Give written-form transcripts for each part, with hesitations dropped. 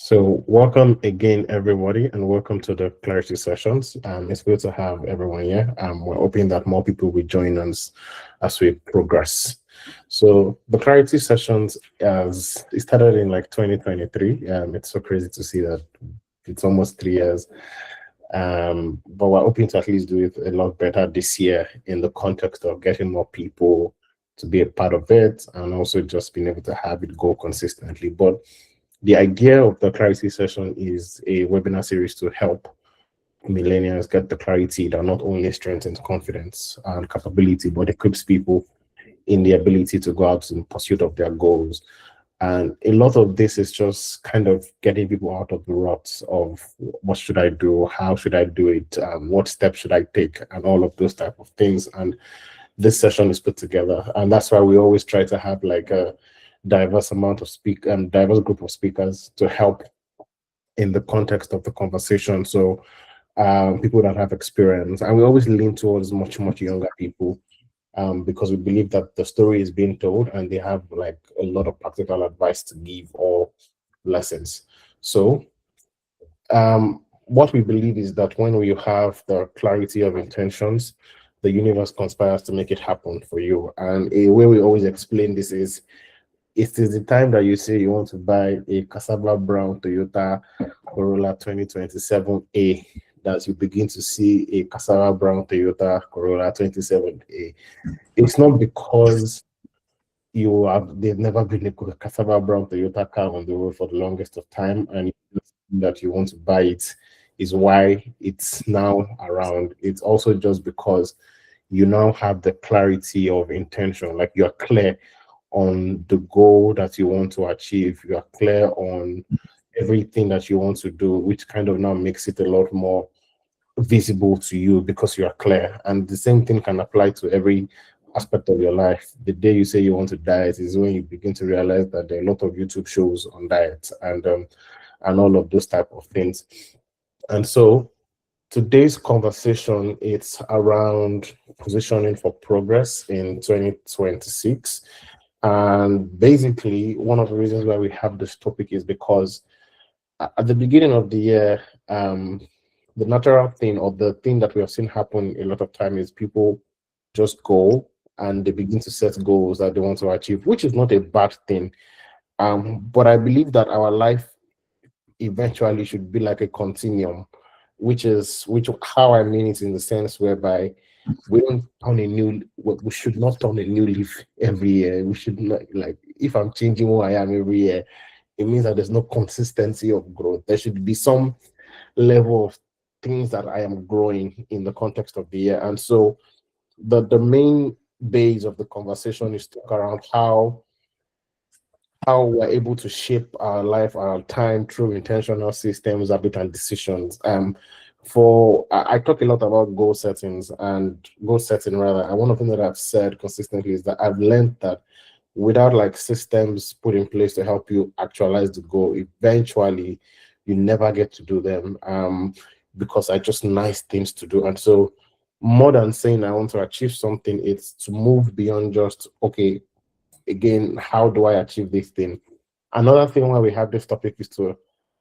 So, welcome again, everybody, and welcome to the Clarity Sessions. It's good to have everyone here. We're hoping that more people will join us as we progress. So, the Clarity Sessions, as it started in like 2023. It's so crazy to see that it's almost 3 years. But we're hoping to at least do it a lot better this year in the context of getting more people to be a part of it and also just being able to have it go consistently. But the idea of the clarity session is a webinar series to help millennials get the clarity that not only strengthens confidence and capability, but equips people in the ability to go out in pursuit of their goals. And a lot of this is just kind of getting people out of the ruts of what should I do, how should I do it, what steps should I take, and all of those type of things. And this session is put together, and that's why we always try to have like a diverse amount of diverse group of speakers to help in the context of the conversation. So people that have experience, and we always lean towards much younger people because we believe that the story is being told and they have like a lot of practical advice to give or lessons. So what we believe is that when you have the clarity of intentions, the universe conspires to make it happen for you. And a way we always explain this is it is the time that you say you want to buy a cassava brown Toyota Corolla 2027A that you begin to see a cassava brown Toyota Corolla 27A. It's not because they've never been a cassava brown Toyota car on the road for the longest of time and that you want to buy it is why it's now around. It's also just because you now have the clarity of intention, like you're clear on the goal that you want to achieve, you are clear on everything that you want to do, which kind of now makes it a lot more visible to you because you are clear. And the same thing can apply to every aspect of your life. The day you say you want to diet is when you begin to realize that there are a lot of YouTube shows on diet and all of those type of things. And so today's conversation, it's around positioning for progress in 2026. And basically, one of the reasons why we have this topic is because at the beginning of the year, the natural thing or the thing that we have seen happen a lot of time is people just go and they begin to set goals that they want to achieve, which is not a bad thing. But I believe that our life eventually should be like a continuum, which how I mean it in the sense whereby we don't turn a new we should not turn a new leaf every year. We should not, like, if I'm changing who I am every year, it means that there's no consistency of growth. There should be some level of things that I am growing in the context of the year. And so the main base of the conversation is to talk around how we're able to shape our life, our time through intentional systems, habit, and decisions. I talk a lot about goal settings and goal setting rather. And one of the things that I've said consistently is that I've learned that without like systems put in place to help you actualize the goal, eventually you never get to do them because are just nice things to do. And so more than saying I want to achieve something, it's to move beyond just, okay, again, how do I achieve this thing? Another thing why we have this topic is to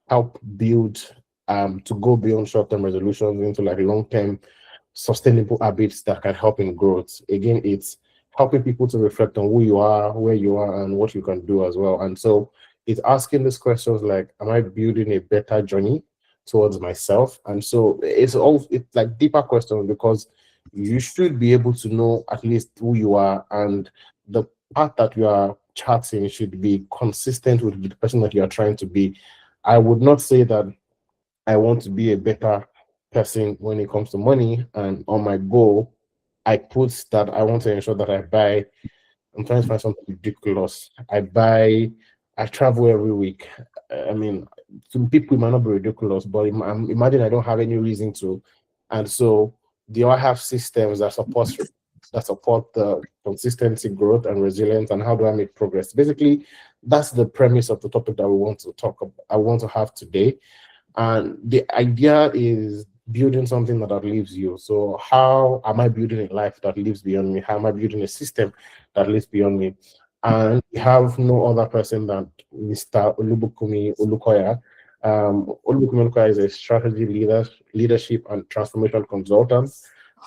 help build, to go beyond short-term resolutions into like long-term sustainable habits that can help in growth. Again, it's helping people to reflect on who you are, where you are, and what you can do as well. And so it's asking these questions like, am I building a better journey towards myself? And so it's like deeper questions because you should be able to know at least who you are, and the path that you are charting should be consistent with the person that you are trying to be. I would not say that I want to be a better person when it comes to money, and on my goal, I put that I want to ensure that I'm trying to find something ridiculous. I travel every week. I mean, some people it might not be ridiculous, but imagine I don't have any reason to. And so, do I have systems that support the consistency, growth, and resilience? And how do I make progress? Basically, that's the premise of the topic that we want to talk about. I want to have today, and the idea is building something that outlives you. So how am I building a life that lives beyond me? How am I building a system that lives beyond me? And we have no other person than Mr. Olubukumi Olukoya. Olubukumeluka is a strategy leader, leadership and transformation consultant,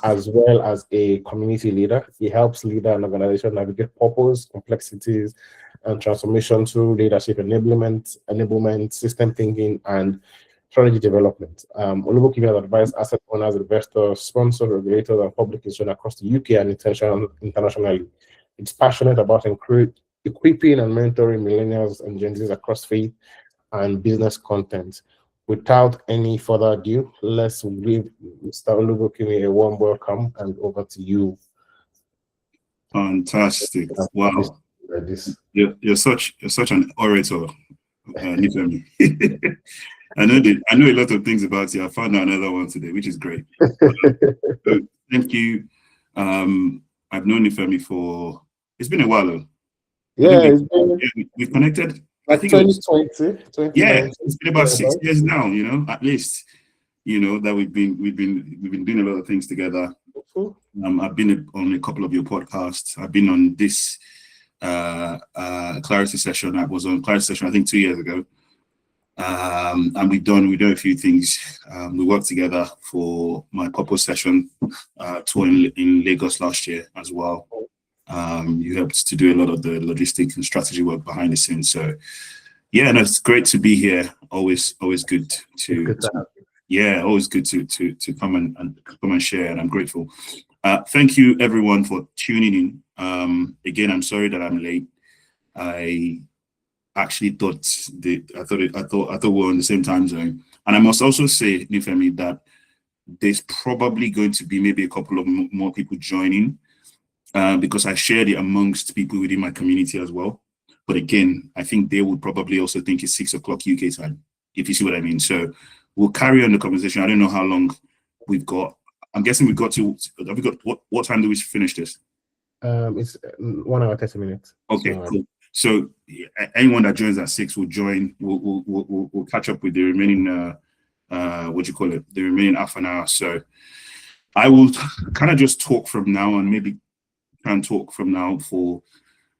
as well as a community leader. He helps leader and organization navigate purpose, complexities, and transformation through leadership enablement, system thinking, and strategy development. Olubukume has advised asset owners, investors, sponsors, regulators, and public institutions across the UK and internationally. It's passionate about equipping and mentoring millennials and Gen Zs across faith and business content. Without any further ado, let's give Mr. Olubukume a warm welcome, and over to you. Fantastic! Wow, you're such an orator, Nifemi. I know a lot of things about you. I found out another one today, which is great. So thank you. I've known Nifemi for, it's been a while though. Yeah, we've connected. Like 2020, yeah, it's been about 6 years now, you know, at least, you know, that we've been doing a lot of things together. I've been on a couple of your podcasts. I've been on this Clarity session. I was on Clarity session, I think 2 years ago. And we've done a few things. We worked together for my purpose session tour in Lagos last year as well. You helped to do a lot of the logistics and strategy work behind the scenes. So yeah, no, it's great to be here. Always good to always good to come and share, and I'm grateful. Thank you everyone for tuning in. Again, I'm sorry that I'm late. I actually thought I thought we were on the same time zone. And I must also say, Nifemi, that there's probably going to be maybe a couple of more people joining because I shared it amongst people within my community as well. But again, I think they would probably also think it's 6 o'clock UK time, if you see what I mean. So we'll carry on the conversation. I don't know how long we've got. I'm guessing we've got to, have we got, what time do we finish this? It's 1 hour, 30 minutes. Okay, cool. So anyone that joins at 6 will join. We'll catch up with the remaining the remaining half an hour. So I will kind of just talk from now and maybe try and talk from now for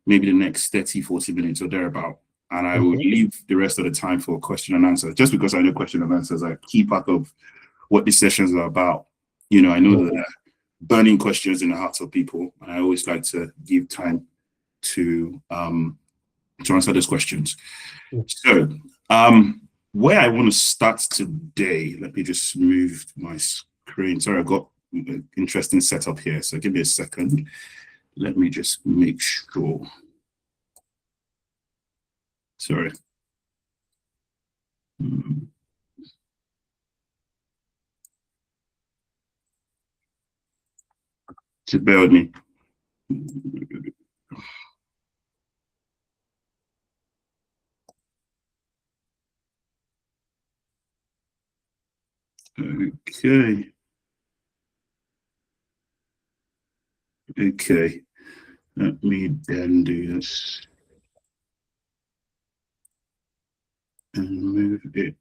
maybe the next 30-40 minutes or thereabout. And I will leave the rest of the time for question and answer, just because I know question and answers are a key part of what these sessions are about. You know, I know that there are burning questions in the hearts of people, and I always like to give time to answer those questions. So where I want to start today, let me just move my screen. Sorry, I've got an interesting setup here, so give me a second. Let me just make sure. Sorry. Just bear with me. Okay, let me then do this and move it.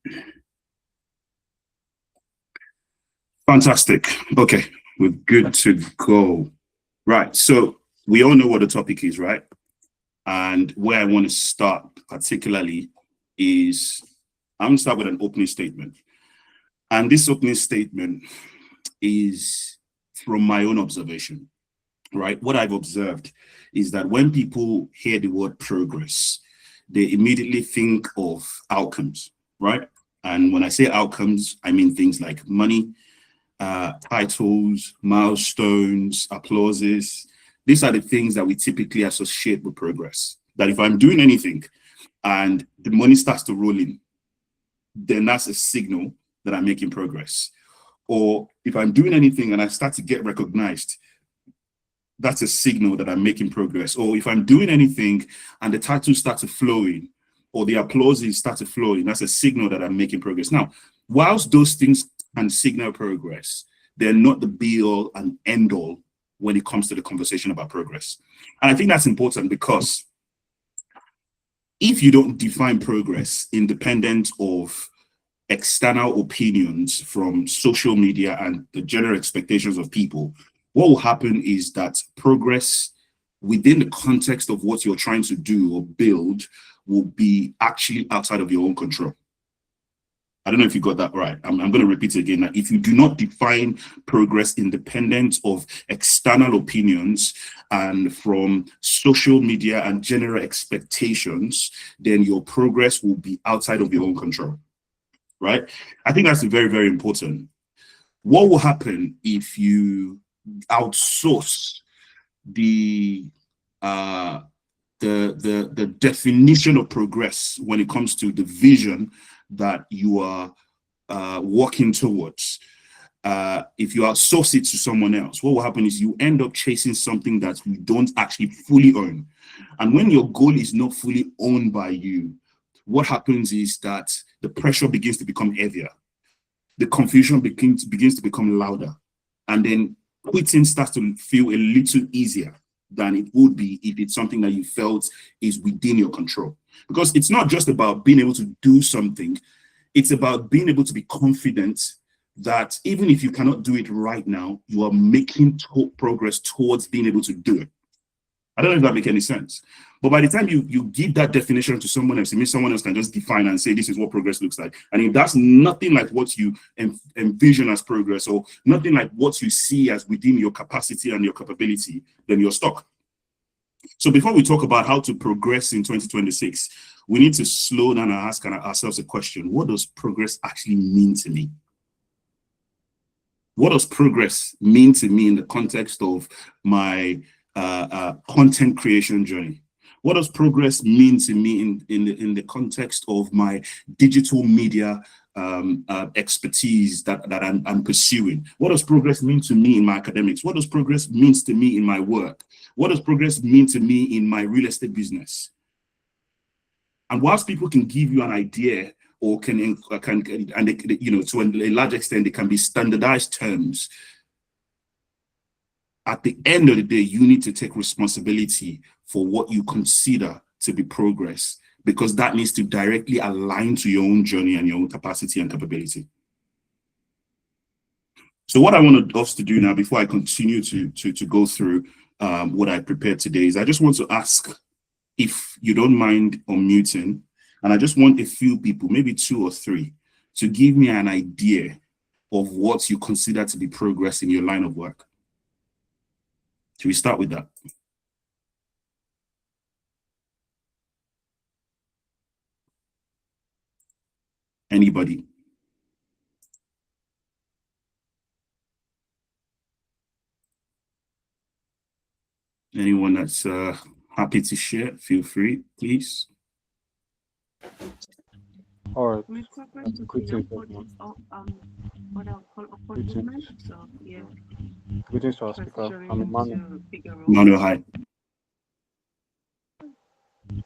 Fantastic. Okay, we're good to go. Right, so we all know what the topic is, right? And where I want to start particularly is, I'm going to start with an opening statement. And this opening statement is from my own observation, right? What I've observed is that when people hear the word progress, they immediately think of outcomes, right? And when I say outcomes, I mean things like money, titles, milestones, applauses. These are the things that we typically associate with progress. That if I'm doing anything and the money starts to roll in, then that's a signal that I'm making progress. Or if I'm doing anything and I start to get recognized, that's a signal that I'm making progress. Or if I'm doing anything and the titles start to flow in, or the applauses start to flow in, that's a signal that I'm making progress. Now, whilst those things can signal progress, they're not the be-all and end-all when it comes to the conversation about progress. And I think that's important because if you don't define progress independent of external opinions from social media and the general expectations of people, what will happen is that progress within the context of what you're trying to do or build will be actually outside of your own control. I don't know if you got that right. I'm going to repeat it again. That if you do not define progress independent of external opinions and from social media and general expectations, then your progress will be outside of your own control, right? I think that's very, very important. What will happen if you outsource the definition of progress when it comes to the vision that you are working towards? If you outsource it to someone else, what will happen is you end up chasing something that you don't actually fully own. And when your goal is not fully owned by you, what happens is that the pressure begins to become heavier. The confusion begins to become louder. And then quitting starts to feel a little easier than it would be if it's something that you felt is within your control. Because it's not just about being able to do something, it's about being able to be confident that even if you cannot do it right now, you are making progress towards being able to do it. I don't know if that makes any sense. But by the time you give that definition to someone else, it means someone else can just define and say, this is what progress looks like. And if that's nothing like what you envision as progress, or nothing like what you see as within your capacity and your capability, then you're stuck. So before we talk about how to progress in 2026, we need to slow down and ask ourselves a question. What does progress actually mean to me? What does progress mean to me in the context of my content creation journey? What does progress mean to me in the context of my digital media expertise that I'm pursuing? What does progress mean to me in my academics? What does progress mean to me in my work? What does progress mean to me in my real estate business? And whilst people can give you an idea, or can and they, you know, to a large extent, they can be standardized terms, at the end of the day, you need to take responsibility for what you consider to be progress, because that needs to directly align to your own journey and your own capacity and capability. So what I want us to do now, before I continue to go through what I prepared today, is I just want to ask, if you don't mind unmuting, and I just want a few people, maybe 2 or 3, to give me an idea of what you consider to be progress in your line of work. Should we start with that? Anybody? Anyone that's happy to share, feel free, please. All right. My progress would be upward, what I'll call upward movement. So yeah, Greetings to our speaker. I'm Emmanuel. to bigger roles. Manuel, hi.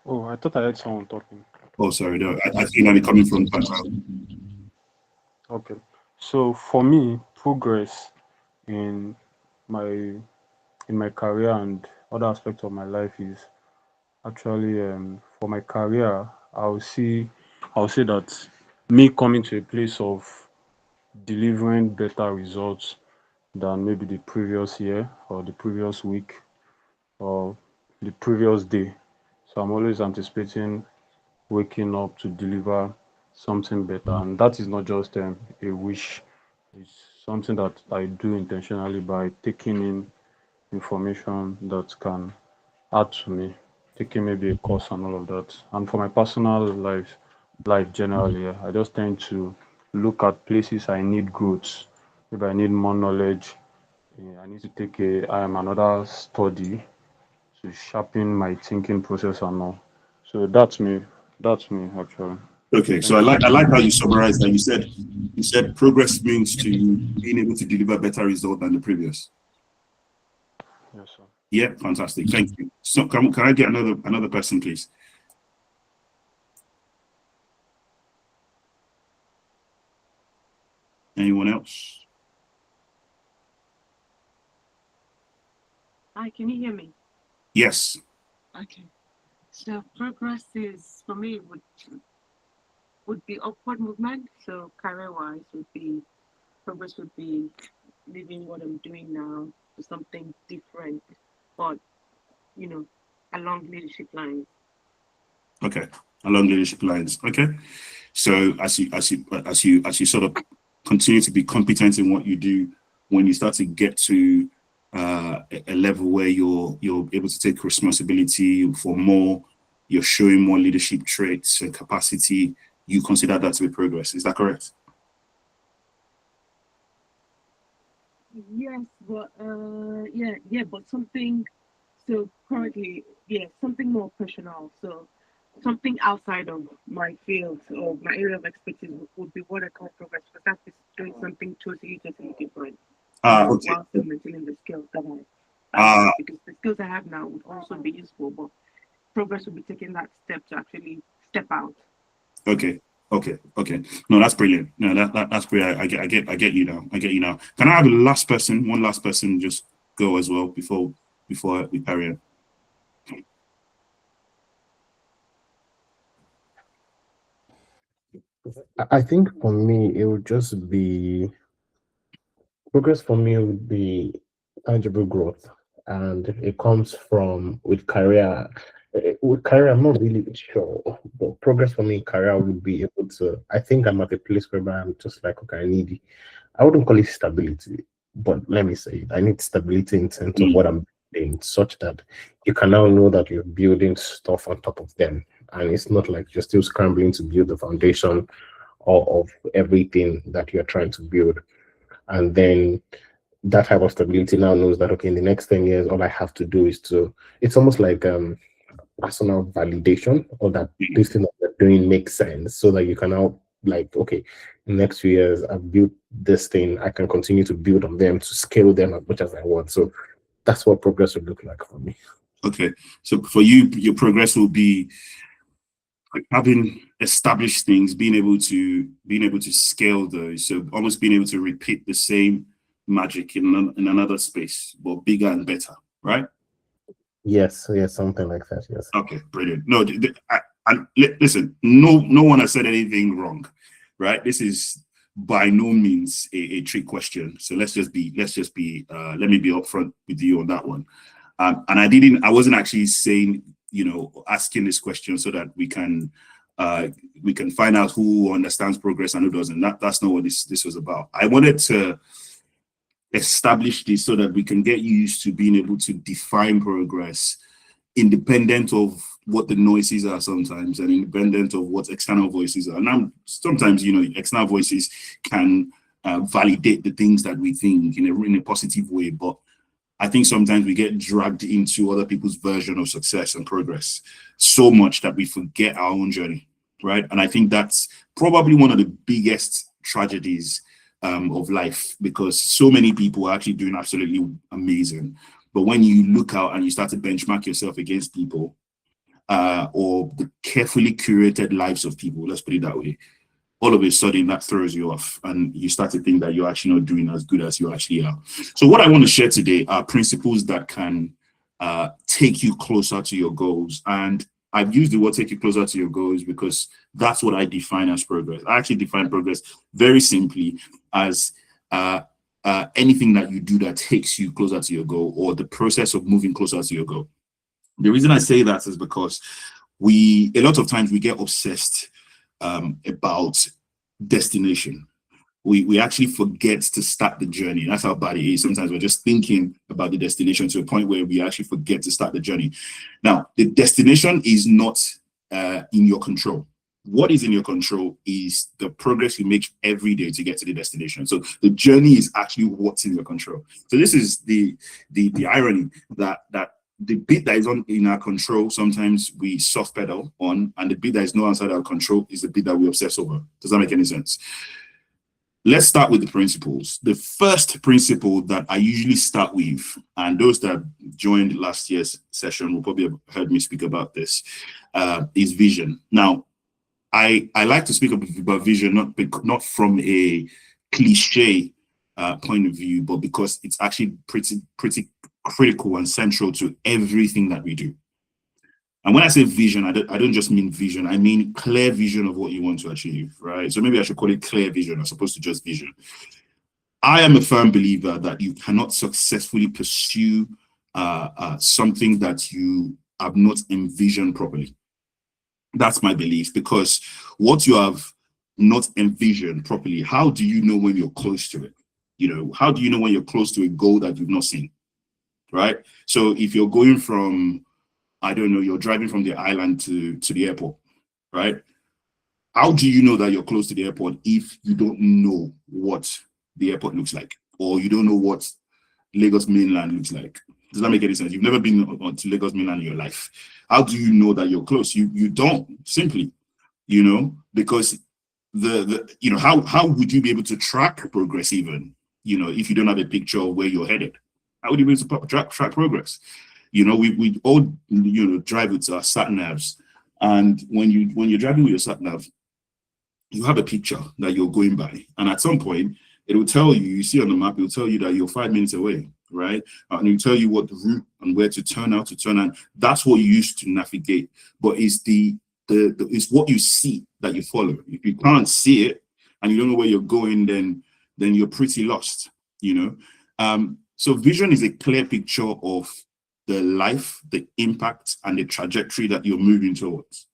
Oh, I thought I heard someone talking. Oh, sorry, no, I think I'm coming from the background. Okay. So for me, progress in my career and other aspects of my life is actually for my career, I'll say that me coming to a place of delivering better results than maybe the previous year or the previous week or the previous day. So I'm always anticipating waking up to deliver something better, and that is not just a wish. It's something that I do intentionally by taking in information that can add to me, taking maybe a course and all of that. And for my personal life generally, I just tend to look at places I need growth. If I need more knowledge, I need to take another study to sharpen my thinking process and all. So that's me. That's me actually. Okay, so I like how you summarized that. You said progress means to you being able to deliver better result than the previous. Yes, sir. Yeah, fantastic. Thank you. So can I get another person, please? Anyone else? Hi, can you hear me? Yes. Okay. So progress is, for me, would be upward movement. So career-wise progress would be leaving what I'm doing now to something different, but along leadership lines. Okay. along leadership lines. Okay. So as you sort of continue to be competent in what you do, when you start to get to a level where you're able to take responsibility for more, you're showing more leadership traits and capacity, you consider that to be progress. Is that correct? Yes, but but something. So currently, something more personal. So something outside of my field or my area of expertise would be what I call progress, because that's just doing something totally different. Okay. While still maintaining the skills that I have, because the skills I have now would also be useful, but progress will be taking that step to actually step out. Okay. No, that's brilliant. No, that's great. I get you now. Can I have one last person just go as well before we carry on? I think for me, it would just be progress for me would be tangible growth, and it comes from with career. With career, I'm not really sure, but progress for me in career would be able to. I think I'm at a place where I'm just like, okay, I wouldn't call it stability, but let me say it. I need stability in terms of what I'm doing, such that you can now know that you're building stuff on top of them, and it's not like you're still scrambling to build the foundation of everything that you're trying to build. And then that type of stability now knows that, okay, in the next 10 years, all I have to do is it's almost like personal validation, or that this thing that you're doing makes sense, so that you can now, like, okay, in the next few years, I've built this thing, I can continue to build on them to scale them as much as I want. So that's what progress would look like for me. Okay. So for you, your progress will be having established things, being able to scale those, so almost being able to repeat the same magic in another space, but bigger and better, right? Yes, something like that. Yes. Okay, brilliant. No, listen, no one has said anything wrong, right? This is by no means a trick question. So let me be upfront with you on that one. And I wasn't actually saying, asking this question so that we can find out who understands progress and who doesn't. That's not what this was about. I wanted to establish this so that we can get used to being able to define progress independent of what the noises are sometimes, and independent of what external voices are. Now, sometimes, external voices can validate the things that we think in a positive way, but I think sometimes we get dragged into other people's version of success and progress so much that we forget our own journey, right? And I think that's probably one of the biggest tragedies of life, because so many people are actually doing absolutely amazing. But when you look out and you start to benchmark yourself against people, or the carefully curated lives of people, let's put it that way, all of a sudden that throws you off and you start to think that you're actually not doing as good as you actually are. So what I want to share today are principles that can take you closer to your goals. And I've used the word take you closer to your goals because that's what I define as progress. I actually define progress very simply as anything that you do that takes you closer to your goal, or the process of moving closer to your goal. The reason I say that is because a lot of times we get obsessed about destination. We actually forget to start the journey. That's how bad it is. Sometimes we're just thinking about the destination to a point where we actually forget to start the journey. Now, the destination is not in your control. What is in your control is the progress you make every day to get to the destination. So the journey is actually what's in your control. So this is the irony that the bit that is in our control, sometimes we soft pedal on, and the bit that is not outside our control is the bit that we obsess over. Does that make any sense? Let's start with the principles. The first principle that I usually start with, and those that joined last year's session will probably have heard me speak about this, is vision. Now, I like to speak about vision not from a cliche point of view, but because it's actually pretty critical and central to everything that we do. And when I say vision, I don't just mean vision. I mean clear vision of what you want to achieve, right? So maybe I should call it clear vision as opposed to just vision. I am a firm believer that you cannot successfully pursue something that you have not envisioned properly. That's my belief, because what you have not envisioned properly, how do you know when you're close to it? You know, how do you know when you're close to a goal that you've not seen? Right? So if you're going from, I don't know, you're driving from the island to the airport, right? How do you know that you're close to the airport if you don't know what the airport looks like, or you don't know what Lagos mainland looks like? Does that make any sense? You've never been to Lagos mainland in your life. How do you know that you're close? You don't, simply, you know, because the you know, how would you be able to track progress even, you know, if you don't have a picture of where you're headed? How would you be able to track progress? You know, we all, you know, drive with our sat navs, and when you're driving with your sat nav, you have a picture that you're going by, and at some point it will tell you, you see on the map, it will tell you that you're 5 minutes away, right? And it will tell you what the route and where to turn out to turn, and that's what you use to navigate. But it's it's what you see that you follow. If you can't see it and you don't know where you're going, then you're pretty lost, you know. So vision is a clear picture of the life, the impact, and the trajectory that you're moving towards.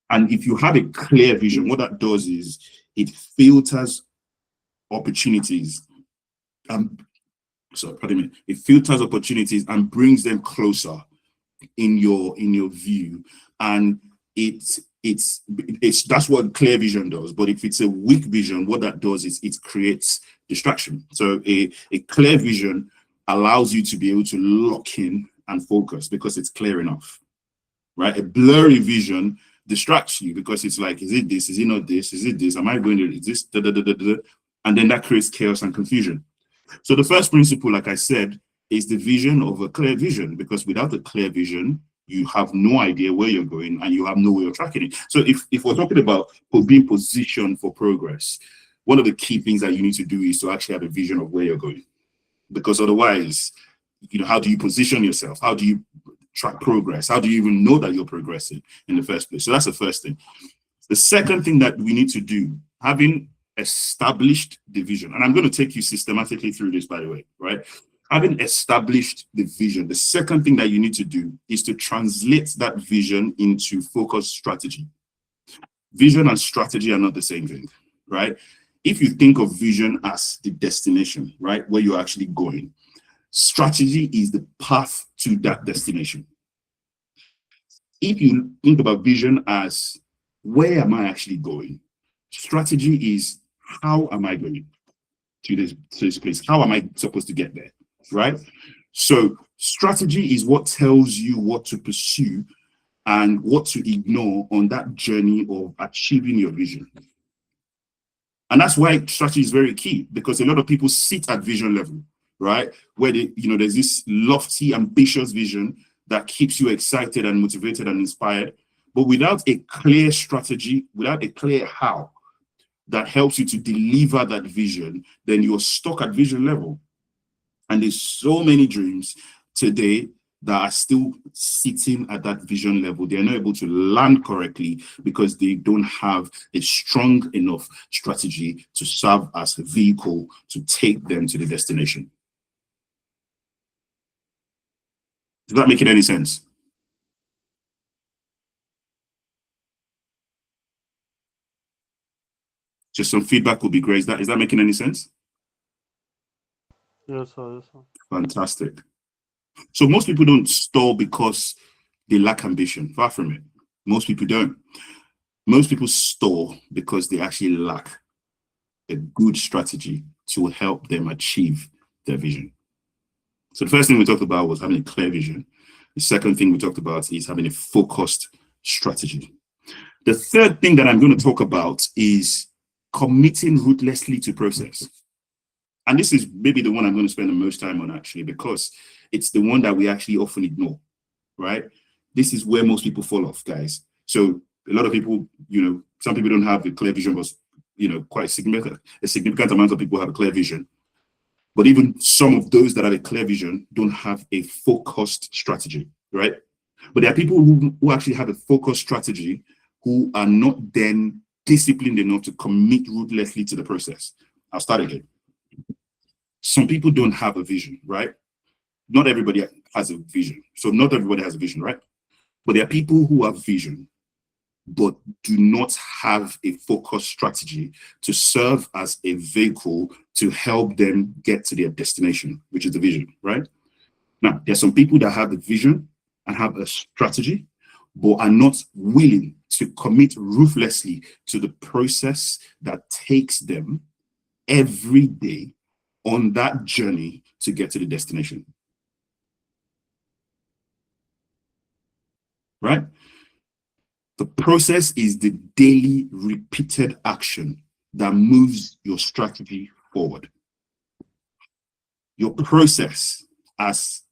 And if you have a clear vision, what that does is it filters opportunities. It filters opportunities and brings them closer in your view. And it's that's what clear vision does. But if it's a weak vision, what that does is it creates distraction. So a clear vision allows you to be able to lock in and focus because it's clear enough, right? A blurry vision distracts you because it's like, is it this? Is it not this? Is it this? Am I going to, is this? Da, da, da, da, da. And then that creates chaos and confusion. So the first principle, like I said, is the vision of a clear vision, because without a clear vision, you have no idea where you're going and you have no way of tracking it. So if we're talking about being positioned for progress, one of the key things that you need to do is to actually have a vision of where you're going. Because otherwise, you know, how do you position yourself? How do you track progress? How do you even know that you're progressing in the first place? So that's the first thing. The second thing that we need to do, having established the vision, and I'm going to take you systematically through this, by the way, right? Having established the vision, the second thing that you need to do is to translate that vision into focused strategy. Vision and strategy are not the same thing, right? If you think of vision as the destination, right, where you're actually going, strategy is the path to that destination. If you think about vision as where am I actually going, strategy is how am I going to this place? How am I supposed to get there, right? So strategy is what tells you what to pursue and what to ignore on that journey of achieving your vision. And that's why strategy is very key, because a lot of people sit at vision level, right? Where they, you know, there's this lofty, ambitious vision that keeps you excited and motivated and inspired. But without a clear strategy, without a clear how that helps you to deliver that vision, then you're stuck at vision level. And there's so many dreams today that are still sitting at that vision level. They're not able to land correctly because they don't have a strong enough strategy to serve as a vehicle to take them to the destination. Is that making any sense? Just some feedback would be great. Is that making any sense? Yes, sir. Yes, sir. Fantastic. So most people don't stall because they lack ambition. Far from it. Most people don't. Most people stall because they actually lack a good strategy to help them achieve their vision. So the first thing we talked about was having a clear vision. The second thing we talked about is having a focused strategy. The third thing that I'm going to talk about is committing ruthlessly to process. And this is maybe the one I'm going to spend the most time on, actually, because it's the one that we actually often ignore, right? This is where most people fall off, guys. So a lot of people, you know, some people don't have a clear vision, but, you know, quite a significant amount of people have a clear vision. But even some of those that have a clear vision don't have a focused strategy, right? But there are people who actually have a focused strategy who are not then disciplined enough to commit ruthlessly to the process. I'll start again. Some people don't have a vision, right? Not everybody has a vision. So not everybody has a vision, right? But there are people who have vision, but do not have a focused strategy to serve as a vehicle to help them get to their destination, which is the vision, right? Now, there are some people that have the vision and have a strategy, but are not willing to commit ruthlessly to the process that takes them every day on that journey to get to the destination. Right? The process is the daily repeated action that moves your strategy forward. Your process, as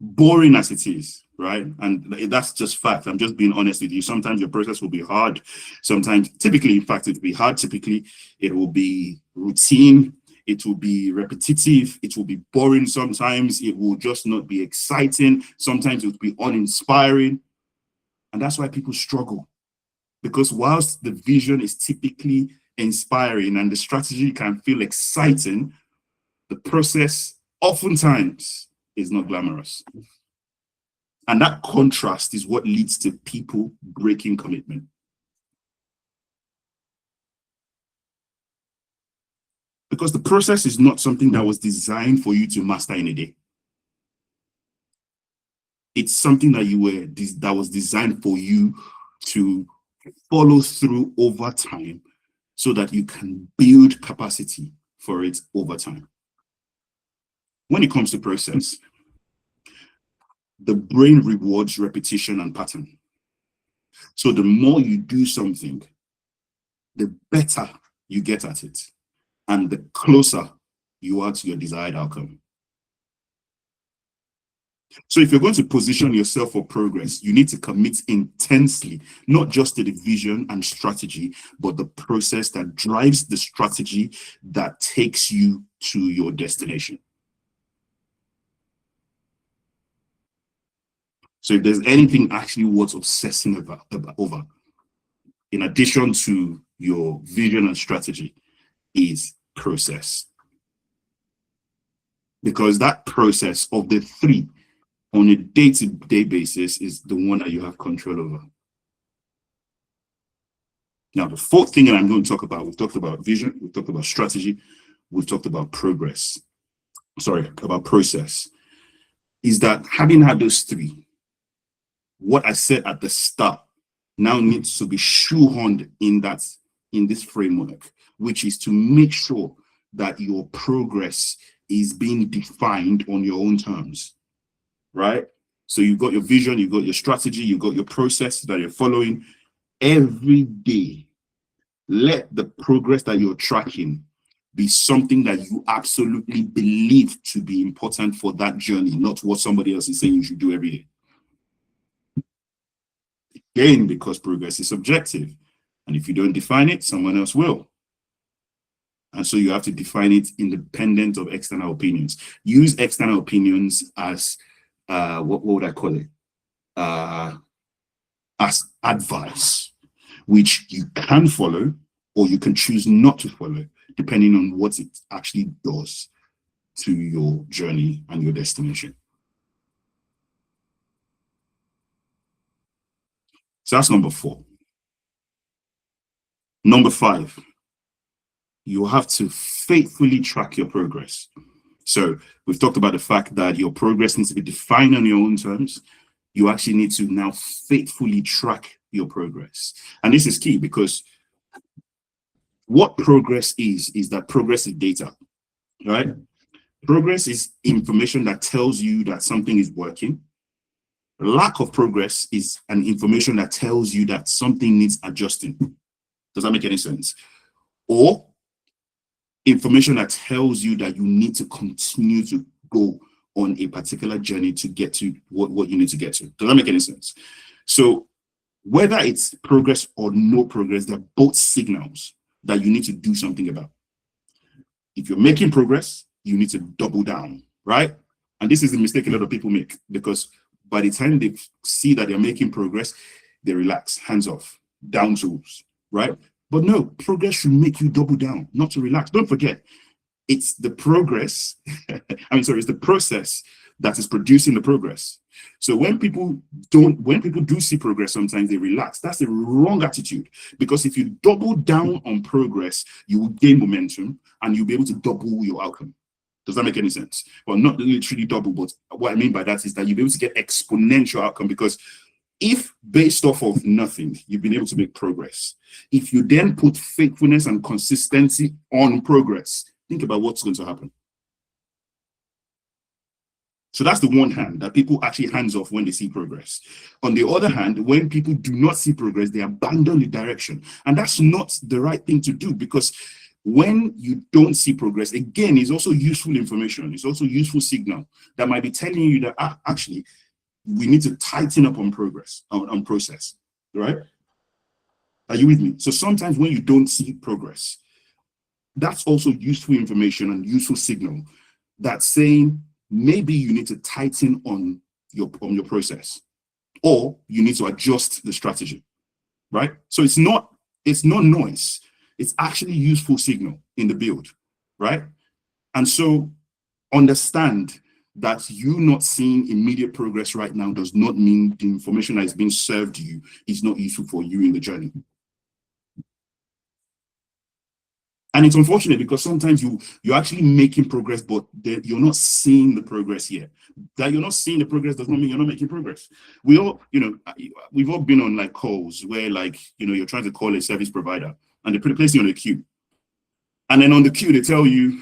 boring as it is, right? And that's just fact. I'm just being honest with you. Sometimes your process will be hard. Sometimes, typically, in fact, it will be hard. Typically, it will be routine. It will be repetitive. It will be boring. Sometimes it will just not be exciting. Sometimes it will be uninspiring. And that's why people struggle. Because whilst the vision is typically inspiring and the strategy can feel exciting, the process oftentimes is not glamorous. And that contrast is what leads to people breaking commitment. Because the process is not something that was designed for you to master in a day. It's something that was designed for you to follow through over time so that you can build capacity for it over time. When it comes to process, the brain rewards repetition and pattern. So the more you do something, the better you get at it, and the closer you are to your desired outcome. So if you're going to position yourself for progress, you need to commit intensely, not just to the vision and strategy, but the process that drives the strategy that takes you to your destination. So if there's anything actually worth obsessing over, in addition to your vision and strategy, is process. Because that process of the three on a day-to-day basis is the one that you have control over. Now, the fourth thing that I'm going to talk about, we've talked about vision, we've talked about strategy, we've talked about process, is that having had those three, what I said at the start now needs to be shoehorned in this framework, which is to make sure that your progress is being defined on your own terms, right? So you've got your vision, you've got your strategy, you've got your process that you're following. Every day, let the progress that you're tracking be something that you absolutely believe to be important for that journey, not what somebody else is saying you should do every day. Again, because progress is subjective. And if you don't define it, someone else will. And so you have to define it independent of external opinions. Use external opinions as, what would I call it? As advice, which you can follow or you can choose not to follow, depending on what it actually does to your journey and your destination. So that's number 4. Number 5, you have to faithfully track your progress. So we've talked about the fact that your progress needs to be defined on your own terms. You actually need to now faithfully track your progress. And this is key because what progress is that progress is data, right? Progress is information that tells you that something is working. Lack of progress is an information that tells you that something needs adjusting. Does that make any sense? Or information that tells you that you need to continue to go on a particular journey to get to what you need to get to. Does that make any sense? So whether it's progress or no progress, they're both signals that you need to do something about. If you're making progress, you need to double down, right? And this is the mistake a lot of people make, because by the time they see that they're making progress, they relax, hands off, down tools, right? But no, progress should make you double down, not to relax. Don't forget, it's the progress, it's the process that is producing the progress. So when people do see progress, sometimes they relax. That's the wrong attitude, because if you double down on progress, you will gain momentum and you'll be able to double your outcome. Does that make any sense? Well, not literally double, but what I mean by that is that you'll be able to get exponential outcome, because if based off of nothing, you've been able to make progress, if you then put faithfulness and consistency on progress, think about what's going to happen. So that's the one hand, that people actually hands off when they see progress. On the other hand, when people do not see progress, they abandon the direction. And that's not the right thing to do, because when you don't see progress, again, it's also useful information. It's also useful signal that might be telling you that actually we need to tighten up on progress, on process, right? Are you with me? So sometimes when you don't see progress, that's also useful information and useful signal that's saying, maybe you need to tighten on your process, or you need to adjust the strategy, right? So it's not noise. It's actually useful signal in the build, right? And so understand that you not seeing immediate progress right now does not mean the information that is being served to you is not useful for you in the journey. And it's unfortunate, because sometimes you're actually making progress, but you're not seeing the progress yet. That you're not seeing the progress does not mean you're not making progress. We all, we've all been on like calls where you're trying to call a service provider and they place you on a queue. And then on the queue, they tell you,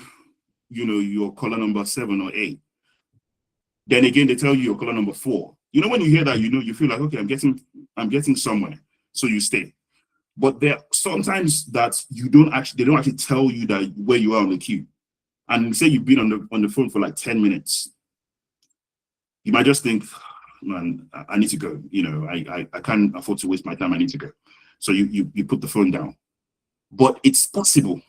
you're caller number 7 or 8. Then again, they tell you you're caller number 4. When you hear that, you feel like, okay, I'm getting somewhere. So you stay. But there are sometimes that they don't actually tell you that where you are on the queue. And say you've been on the phone for like 10 minutes. You might just think, man, I need to go. I can't afford to waste my time. I need to go. So you put the phone down. But it's possible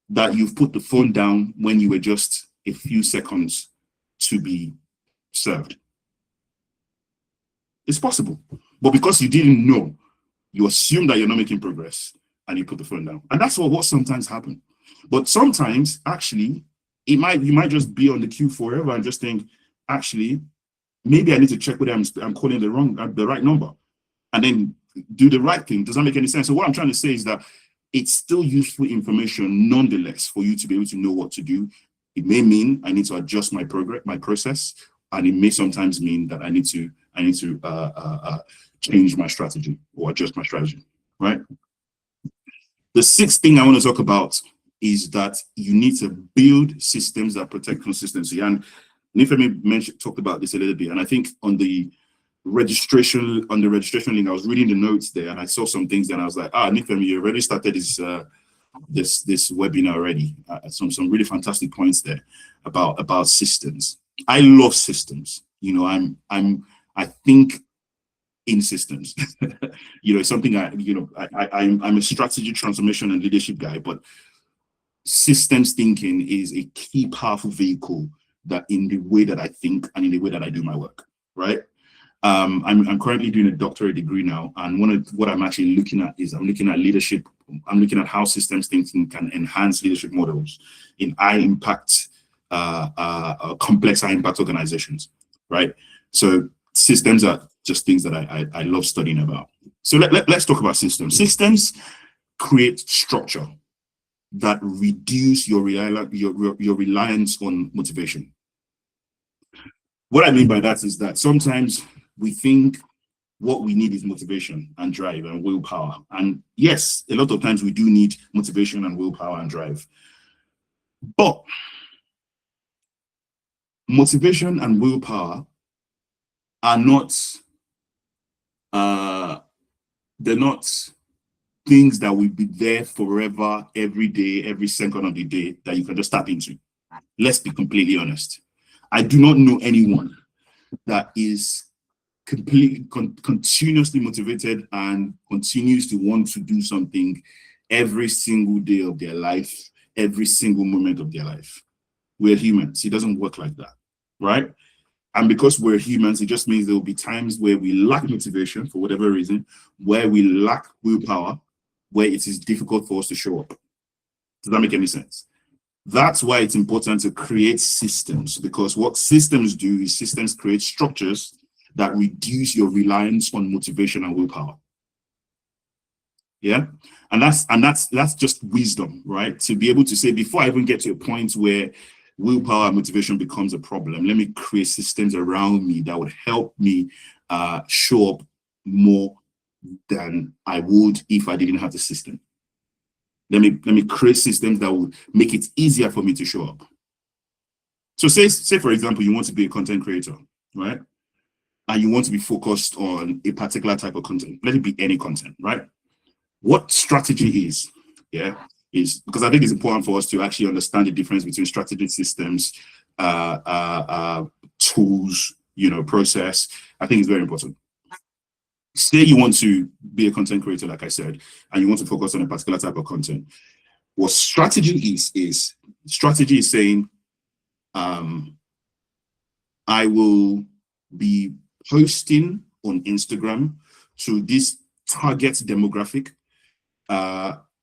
that you've put the phone down when you were just a few seconds to be served. It's possible. But because you didn't know, you assume that you're not making progress and you put the phone down. And that's what sometimes happens. But sometimes, actually, you might just be on the queue forever and just think, actually, maybe I need to check whether I'm calling the right number, and then do the right thing. Does that make any sense? So what I'm trying to say is that it's still useful information nonetheless for you to be able to know what to do. It may mean I need to adjust my process, and it may sometimes mean that I need to change my strategy or adjust my strategy, right? The sixth thing I want to talk about is that you need to build systems that protect consistency. And Nifemi talked about this a little bit. And I think on the registration link, I was reading the notes there and I saw some things and I was like, Nifemi, you already started this webinar already. Some really fantastic points there about systems. I love systems. I think in systems. It's something I'm a strategy, transformation, and leadership guy, but systems thinking is a key, powerful vehicle that in the way that I think and in the way that I do my work, right? I'm currently doing a doctorate degree now, and what I'm actually looking at is I'm looking at leadership. I'm looking at how systems thinking can enhance leadership models in high impact, complex high impact organizations, right? So systems are just things that I love studying about. So let's talk about systems. Systems create structure that reduce your reliance on motivation. What I mean by that is that sometimes we think what we need is motivation and drive and willpower. And yes, a lot of times we do need motivation and willpower and drive. But motivation and willpower are not they're not things that will be there forever, every day, every second of the day that you can just tap into. Let's be completely honest. I do not know anyone that is completely continuously motivated and continues to want to do something every single day of their life, every single moment of their life. We're humans. It doesn't work like that, right? And because we're humans, it just means there will be times where we lack motivation for whatever reason, where we lack willpower, where it is difficult for us to show up. Does that make any sense? That's why it's important to create systems, because what systems do is systems create structures that reduce your reliance on motivation and willpower. Yeah, and that's just wisdom, right? To be able to say, before I even get to a point where willpower and motivation becomes a problem, let me create systems around me that would help me show up more than I would if I didn't have the system. Let me create systems that will make it easier for me to show up. So say for example, you want to be a content creator, right? And you want to be focused on a particular type of content. Let it be any content, right? What strategy is, is because I think it's important for us to actually understand the difference between strategy, systems, tools, process. I think it's very important. Say you want to be a content creator, like I said, and you want to focus on a particular type of content. What strategy is strategy is saying, I will be posting on Instagram to this target demographic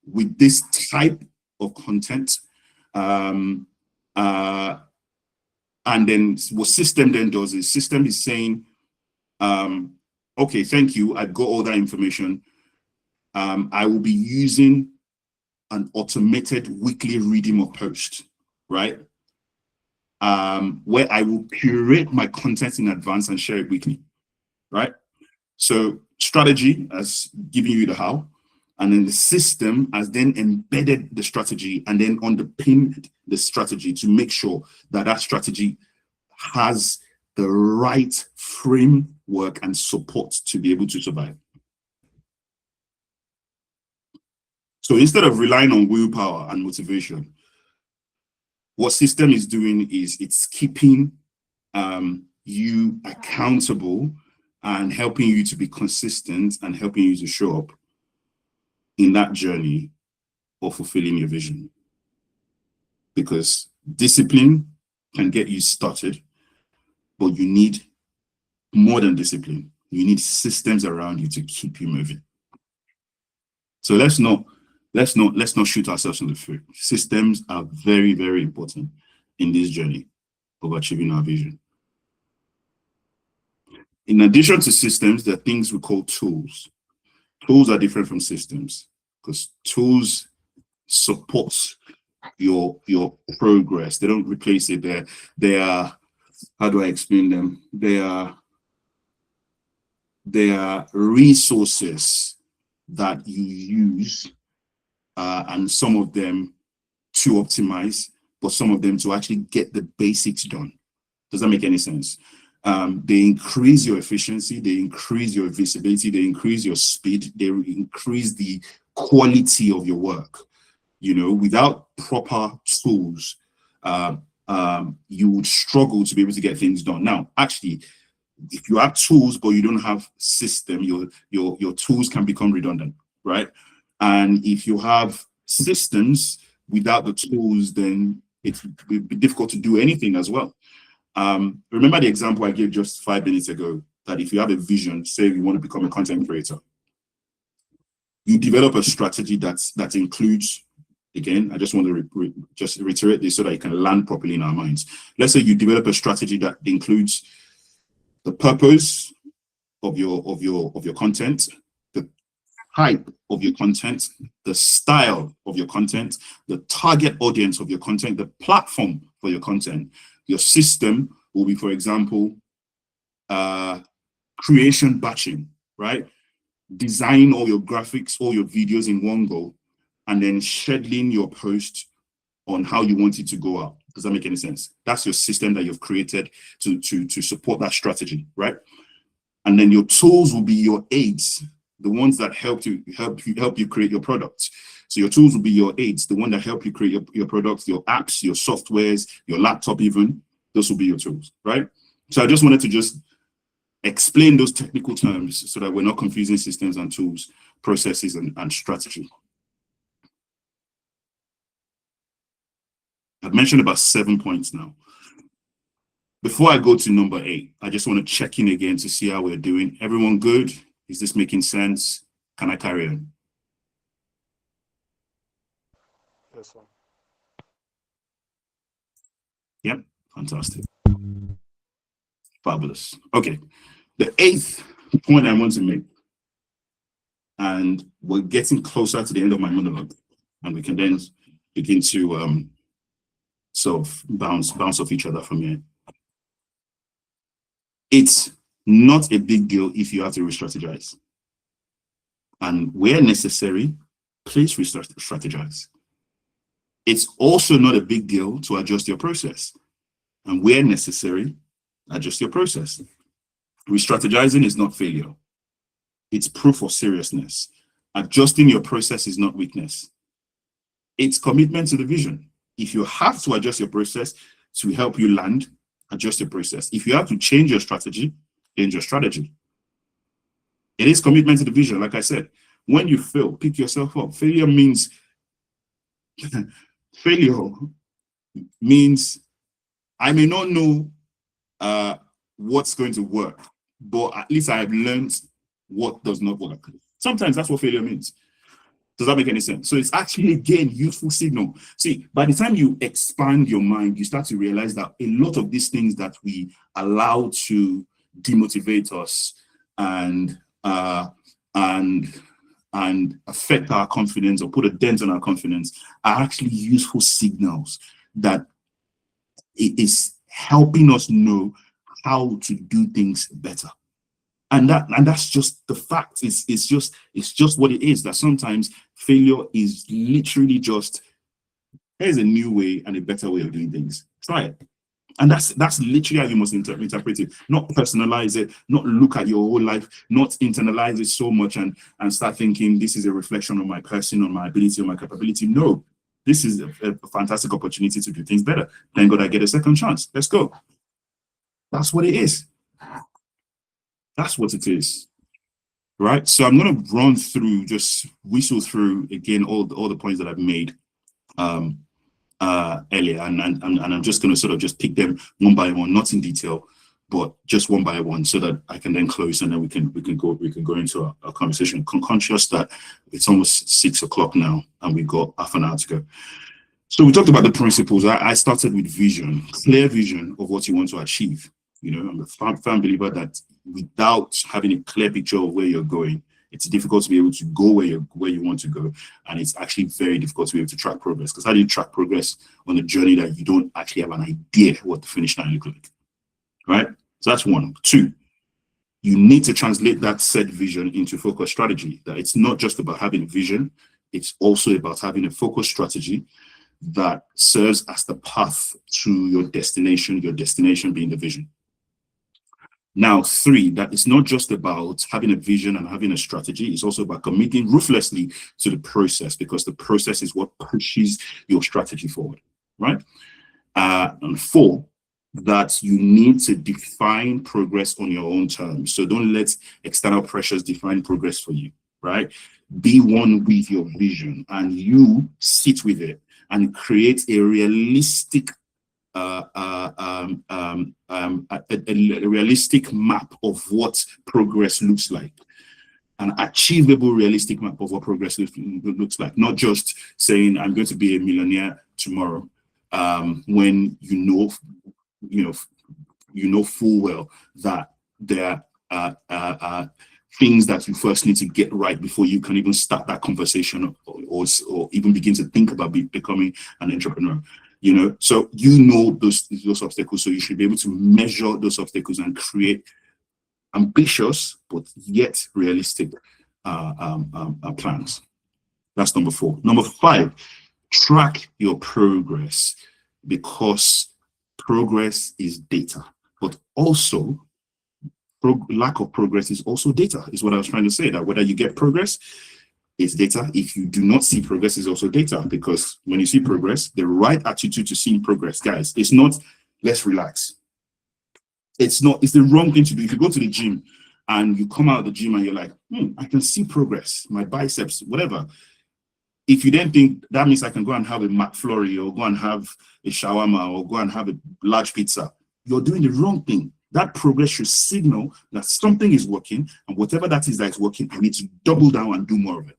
with this type of content. And then what system then does is system is saying, okay, thank you, I've got all that information. I will be using an automated weekly reading of post, right? Where I will curate my content in advance and share it weekly, right? So strategy as giving you the how, and then the system has then embedded the strategy and then underpinned the strategy to make sure that that strategy has the right framework and support to be able to survive. So instead of relying on willpower and motivation, what system is doing is it's keeping you accountable and helping you to be consistent and helping you to show up in that journey of fulfilling your vision. Because discipline can get you started, but you need more than discipline. You need systems around you to keep you moving. So let's not shoot ourselves in the foot. Systems are very, very important in this journey of achieving our vision. In addition to systems, there are things we call tools. Tools are different from systems because tools support your progress. They don't replace it. They are, how do I explain them? They are resources that you use, and some of them to optimize, but some of them to actually get the basics done. Does that make any sense? They increase your efficiency, they increase your visibility, they increase your speed, they increase the quality of your work. Without proper tools, you would struggle to be able to get things done. Now, actually, if you have tools but you don't have system, your tools can become redundant, right? And if you have systems without the tools, then it would be difficult to do anything as well. Remember the example I gave just 5 minutes ago, that if you have a vision, say you want to become a content creator, you develop a strategy that includes, again, I just want to just reiterate this so that it can land properly in our minds. Let's say you develop a strategy that includes the purpose of your content, the type of your content, the style of your content, the target audience of your content, the platform for your content. Your system will be, for example, creation batching, right? Design all your graphics, all your videos in one go, and then scheduling your post on how you want it to go out. Does that make any sense? That's your system that you've created to support that strategy, right? And then your tools will be your aids, the ones that help you create your products. So your tools will be your aids, the one that help you create your products, your apps, your softwares, your laptop even. Those will be your tools, right? So I just wanted to just explain those technical terms so that we're not confusing systems and tools, processes and strategy. I've mentioned about 7 points now. Before I go to number 8, I just want to check in again to see how we're doing. Everyone good? Is this making sense? Can I carry on? Yes, sir. Fantastic. Fabulous. Okay. The 8th point I want to make, and we're getting closer to the end of my monologue, and we can then begin to sort of bounce off each other from here. It's not a big deal if you have to re-strategize. And where necessary, please re-strategize. It's also not a big deal to adjust your process. And where necessary, adjust your process. Re-strategizing is not failure. It's proof of seriousness. Adjusting your process is not weakness. It's commitment to the vision. If you have to adjust your process to help you land, adjust your process. If you have to change your strategy, change your strategy. It is commitment to the vision. Like I said, when you fail, pick yourself up. Failure means I may not know what's going to work, but at least I have learned what does not work. Sometimes that's what failure means. Does that make any sense? So it's actually, again, useful signal. See, by the time you expand your mind, you start to realize that a lot of these things that we allow to demotivate us and affect our confidence or put a dent on our confidence are actually useful signals that it is helping us know how to do things better. And that's just the fact. It's just what it is, that sometimes failure is literally just, here's a new way and a better way of doing things. Try it. And that's literally how you must interpret it. Not personalize it, not look at your whole life, not internalize it so much and start thinking this is a reflection of my person, on my ability, on my capability. No, this is a fantastic opportunity to do things better. Thank God I get a second chance. Let's go. That's what it is. That's what it is. Right? So I'm going to run through, just whistle through again all the points that I've made earlier, and I'm just going to sort of just pick them one by one, not in detail, but just one by one, so that I can then close and then we can go into our conversation. Conscious that it's almost 6 o'clock now and we've got half an hour to go. So we talked about the principles. I started with vision, clear vision of what you want to achieve. You know, I'm a firm believer that without having a clear picture of where you're going, it's difficult to be able to go where you want to go, and it's actually very difficult to be able to track progress. Because how do you track progress on a journey that you don't actually have an idea what the finish line looks like, right? So that's one. Two, you need to translate that set vision into focused strategy. That it's not just about having a vision, it's also about having a focused strategy that serves as the path to your destination being the vision. Now, three, that it's not just about having a vision and having a strategy. It's also about committing ruthlessly to the process, because the process is what pushes your strategy forward, right? And four, that you need to define progress on your own terms. So don't let external pressures define progress for you, right? Be one with your vision and you sit with it and create a realistic a realistic map of what progress looks like, an achievable realistic map of what progress looks like, not just saying I'm going to be a millionaire tomorrow, when you know full well that there are things that you first need to get right before you can even start that conversation or even begin to think about becoming an entrepreneur. You know, so you know those obstacles, so you should be able to measure those obstacles and create ambitious but yet realistic plans. That's number four. Number five, track your progress, because progress is data, but also lack of progress is also data, is what I was trying to say. That whether you get progress, it's data. If you do not see progress, it's also data, because when you see progress, the right attitude to seeing progress, guys, it's not let's relax. It's the wrong thing to do. If you go to the gym and you come out of the gym and you're like, I can see progress, my biceps, whatever. If you then think that means I can go and have a McFlurry or go and have a shawarma or go and have a large pizza, you're doing the wrong thing. That progress should signal that something is working, and whatever that is working, I need to double down and do more of it.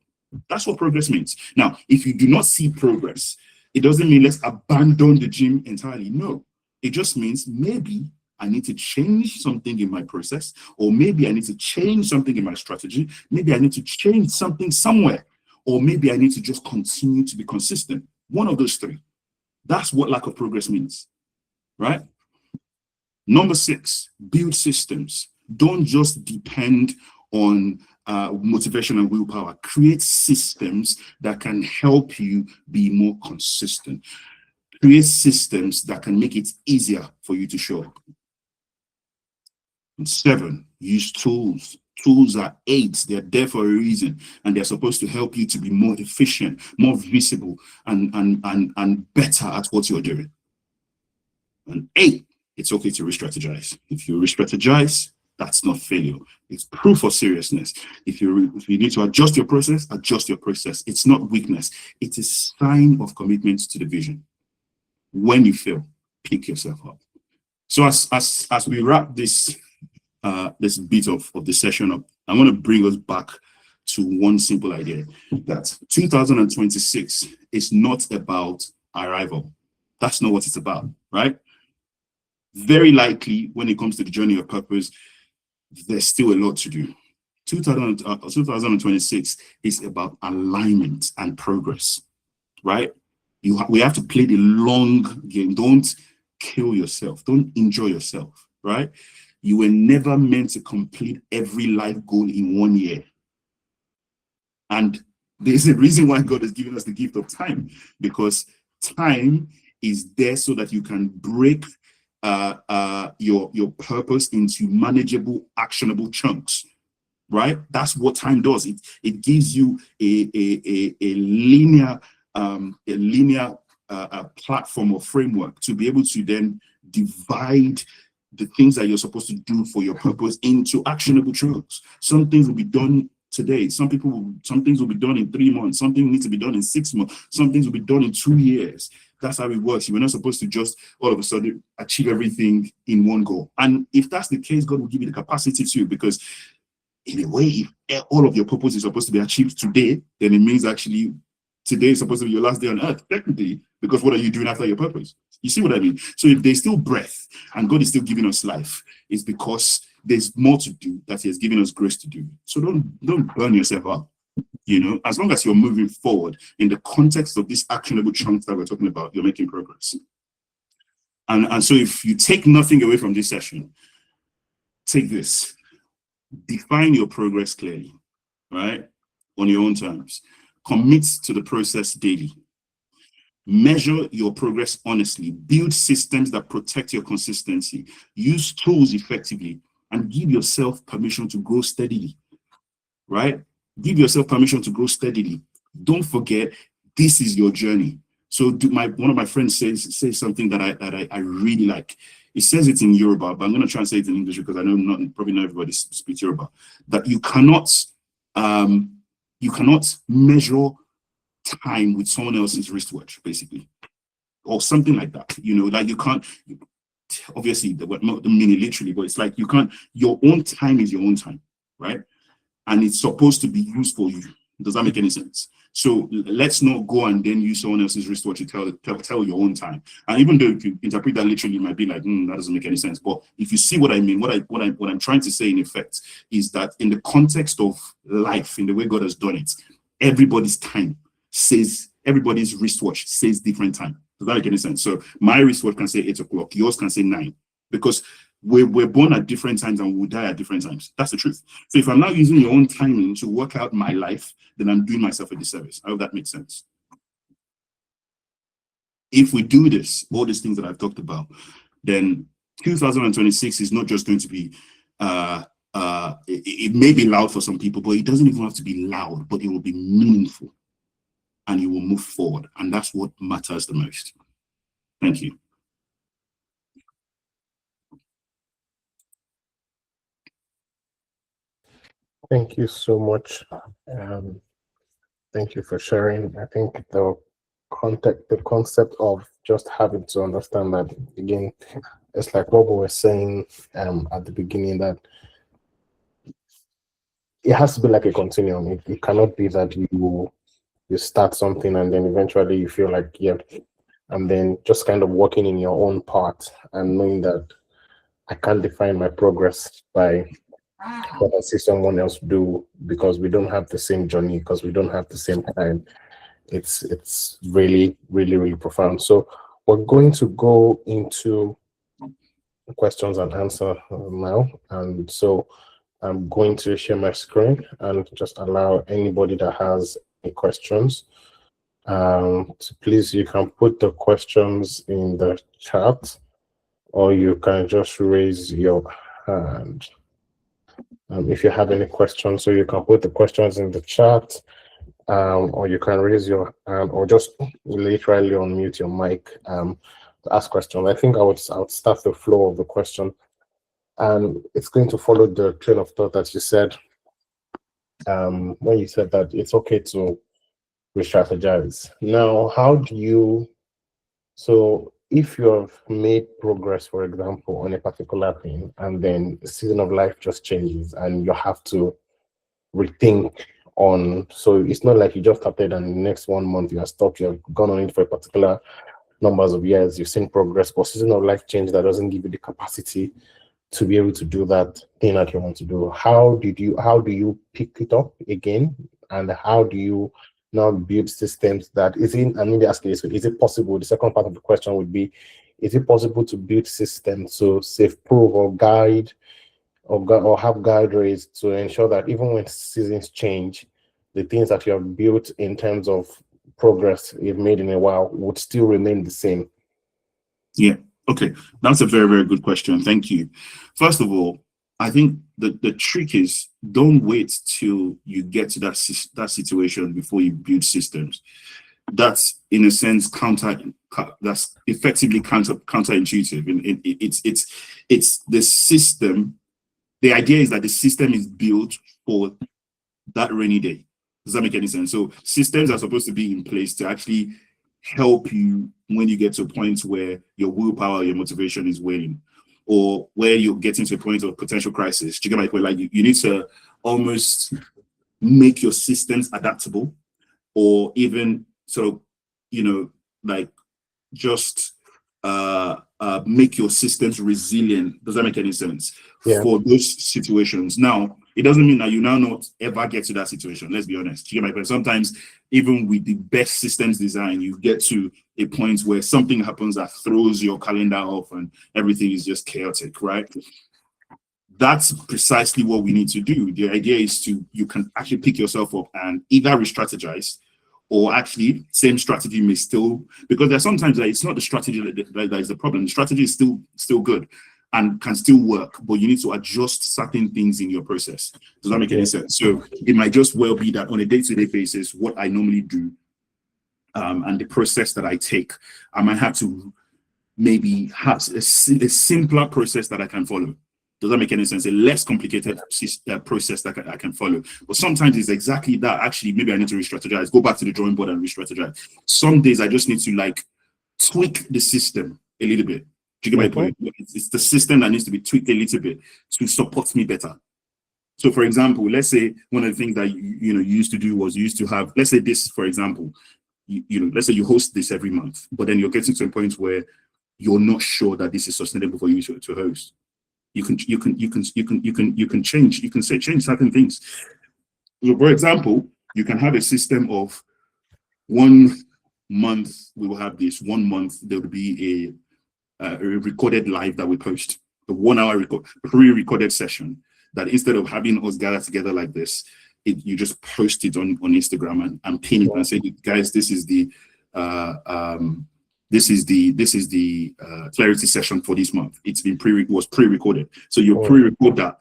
That's what progress means. Now, if you do not see progress, it doesn't mean let's abandon the gym entirely. No, It just means maybe I need to change something in my process, or maybe I need to change something in my strategy. Maybe I need to change something somewhere, or maybe I need to just continue to be consistent. One of those three. That's what lack of progress means, right? Number 6, build systems. Don't just depend on motivation and willpower. Create systems that can help you be more consistent. Create systems that can make it easier for you to show up. And 7, use tools. Tools are aids. They're there for a reason, and they're supposed to help you to be more efficient, more visible, and better at what you're doing. And 8, it's okay to re-strategize. If you re-strategize, that's not failure. It's proof of seriousness. If you need to adjust your process, adjust your process. It's not weakness. It is a sign of commitment to the vision. When you fail, pick yourself up. So as we wrap this this bit of the session up, I want to bring us back to one simple idea, that 2026 is not about arrival. That's not what it's about, right? Very likely, when it comes to the journey of purpose, there's still a lot to do. 2026 is about alignment and progress, right? We have to play the long game. Don't kill yourself. Don't enjoy yourself, right? You were never meant to complete every life goal in 1 year. And there's a reason why God has given us the gift of time, because time is there so that you can break your purpose into manageable, actionable chunks, right? That's what time does. It gives you a linear platform or framework to be able to then divide the things that you're supposed to do for your purpose into actionable chunks. Some things will be done today. Some things will be done in 3 months. Something needs to be done in 6 months. Some things will be done in 2 years. That's how it works. You're not supposed to just all of a sudden achieve everything in one go. And if that's the case, God will give you the capacity to, because in a way, if all of your purpose is supposed to be achieved today, then it means actually today is supposed to be your last day on earth, technically, because what are you doing after your purpose? You see what I mean? So if there's still breath and God is still giving us life, it's because there's more to do that He has given us grace to do. So don't burn yourself up. You know, as long as you're moving forward in the context of these actionable chunks that we're talking about, you're making progress. And so if you take nothing away from this session, take this. Define your progress clearly, right? On your own terms. Commit to the process daily. Measure your progress honestly. Build systems that protect your consistency. Use tools effectively, and give yourself permission to grow steadily, right? Give yourself permission to grow steadily. Don't forget, this is your journey. So one of my friends says something that I really like. He says it in Yoruba, but I'm going to translate it in English because I know probably not everybody speaks Yoruba. That you cannot measure time with someone else's wristwatch, basically, or something like that. You know, like you can't. Obviously, not the meaning literally, but it's like you can't. Your own time is your own time, right? And it's supposed to be used for you. Does that make any sense? So let's not go and then use someone else's wristwatch to tell your own time. And even though if you interpret that literally, you might be like, that doesn't make any sense. But if you see what I mean, what I'm trying to say in effect is that in the context of life, in the way God has done it, everybody's time says, everybody's wristwatch says different time. Does that make any sense? So my wristwatch can say 8 o'clock, yours can say 9, because we're born at different times and we'll die at different times. That's the truth. So if I'm now using your own timing to work out my life, then I'm doing myself a disservice. I hope that makes sense. If we do this, all these things that I've talked about, then 2026 is not just going to be, it may be loud for some people, but it doesn't even have to be loud, but it will be meaningful and you will move forward. And that's what matters the most. Thank you. Thank you so much. Thank you for sharing. I think the concept of just having to understand that, again, it's like what we were saying at the beginning, that it has to be like a continuum. It cannot be that you start something and then eventually you feel like, yeah, and then just kind of working in your own part and knowing that I can't define my progress by what I see someone else do because we don't have the same journey, because we don't have the same time. It's really, really, really profound. So we're going to go into questions and answer now. And so I'm going to share my screen and just allow anybody that has any questions. So please, you can put the questions in the chat, or you can just raise your hand. If you have any questions, so you can put the questions in the chat, or you can raise your hand, or just literally unmute your mic to ask questions. I think I would start the flow of the question, and it's going to follow the train of thought that you said when you said that it's okay to re-strategize. Now, how do you? So if you have made progress, for example, on a particular thing, and then the season of life just changes and you have to rethink on, so it's not like you just started and the next 1 month you are stuck, you've gone on it for a particular numbers of years, you've seen progress, but season of life change that doesn't give you the capacity to be able to do that thing that you want to do. How do you pick it up again? And how do you now build systems that is in, I mean, the asking is it possible? The second part of the question would be, is it possible to build systems to safe-proof or guide or have guide rails to ensure that even when seasons change, the things that you have built in terms of progress you've made in a while would still remain the same? Yeah, okay. That's a very, very good question. Thank you. First of all, I think the trick is don't wait till you get to that situation before you build systems. That's in a sense that's effectively counterintuitive. And it's the system. The idea is that the system is built for that rainy day. Does that make any sense? So systems are supposed to be in place to actually help you when you get to a point where your willpower, your motivation is waning, or where you're getting to a point of potential crisis. Do you get my point? Like you need to almost make your systems adaptable, or even sort of, like just make your systems resilient. Does that make any sense? Yeah. For those situations? Now, it doesn't mean that you now not ever get to that situation. Let's be honest. Do you get my point? Sometimes, even with the best systems design, you get to a point where something happens that throws your calendar off and everything is just chaotic, right? That's precisely what we need to do. The idea is you can actually pick yourself up and either re-strategize, or actually same strategy may still, because there's sometimes that it's not the strategy that is the problem. The strategy is still good and can still work, but you need to adjust certain things in your process. Does that make any sense? So it might just well be that on a day-to-day basis, what I normally do and the process that I take, I might have to maybe have a simpler process that I can follow. Does that make any sense? A less complicated process that I can follow. But sometimes it's exactly that. Actually, maybe I need to re-strategize, go back to the drawing board and re-strategize. Some days I just need to like tweak the system a little bit. Do you get my point? It's the system that needs to be tweaked a little bit to support me better. So for example, let's say one of the things that you used to do was you used to have, let's say this, for example, let's say you host this every month, but then you're getting to a point where you're not sure that this is sustainable for you to host. You can change certain things. So for example, you can have a system of 1 month we will have this, 1 month there will be a recorded live that we post, the 1 hour pre-recorded session that instead of having us gather together like this, you just post it on Instagram and pin it and say, guys, this is the clarity session for this month. It's been was pre-recorded, so you pre-record that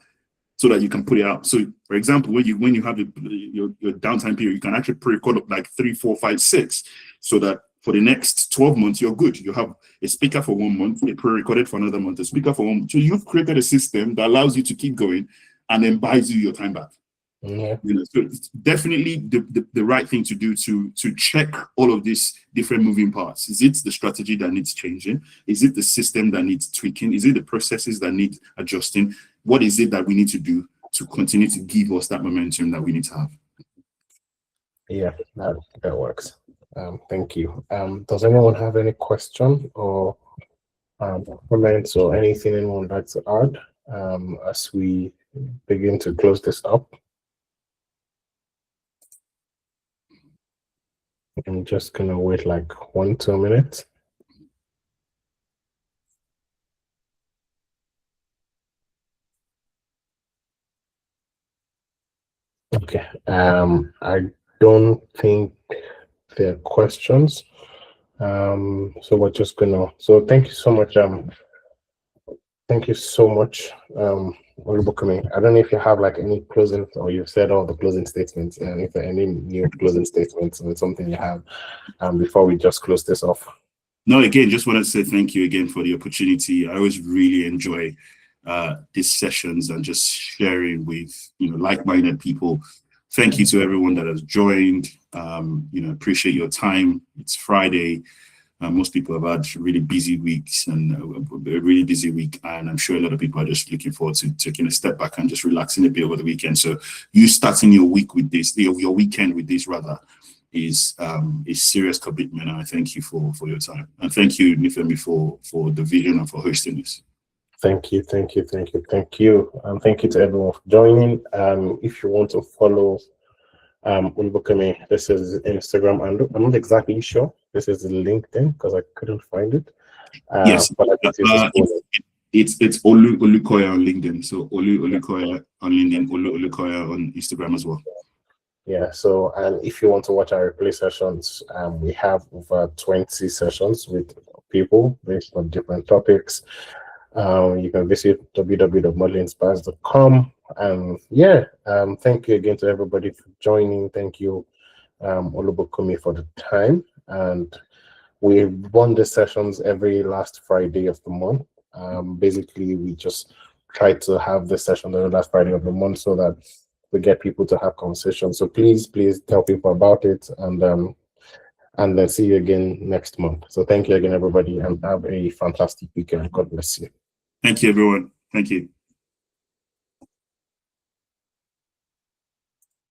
so that you can put it out. So for example, when you have your downtime period, you can actually pre-record up like 3, 4, 5, 6, so that for the next 12 months you're good. You have a speaker for 1 month, a pre-recorded for another month, a speaker for 1 month. So you've created a system that allows you to keep going and then buys you your time back. So it's definitely the right thing to do to check all of these different moving parts. Is it the strategy that needs changing? Is it the system that needs tweaking? Is it the processes that need adjusting? What is it that we need to do to continue to give us that momentum that we need to have? Yeah, that works. Thank you. Does anyone have any question or comments or anything anyone would like to add as we begin to close this up? I'm just gonna wait like 1-2 minutes. Okay. I don't think there are questions. So we're just gonna. So thank you so much. Thank you so much, Olubokumi. I don't know if you have like any closing, or you've said all the closing statements, and if there are any new closing statements or something you have, before we just close this off. No, again, just wanted to say thank you again for the opportunity. I always really enjoy these sessions and just sharing with like-minded people. Thank you to everyone that has joined. Appreciate your time. It's Friday. Most people have had really busy weeks and a really busy week, and I'm sure a lot of people are just looking forward to taking a step back and just relaxing a bit over the weekend. So you starting your week with this, your weekend with this rather, is a serious commitment, and I thank you for your time. And thank you, Nifemi, for the vision and for hosting this. Thank you. And thank you to everyone for joining. If you want to follow Olubokumi, this is Instagram, and I'm not exactly sure. This is LinkedIn because I couldn't find it. Yes, but it's Olukoya on LinkedIn. So Olukoya on LinkedIn, Olukoya on Instagram as well. Yeah. So, and if you want to watch our replay sessions, we have over 20 sessions with people based on different topics. You can visit www.modelinspires.com. And thank you again to everybody for joining. Thank you, Olubokumi, for the time. And we run the sessions every last Friday of the month. Basically, we just try to have the session every last Friday of the month so that we get people to have conversations. So please tell people about it, and then see you again next month. So thank you again, everybody, and have a fantastic weekend. God bless you. Thank you, everyone. Thank you.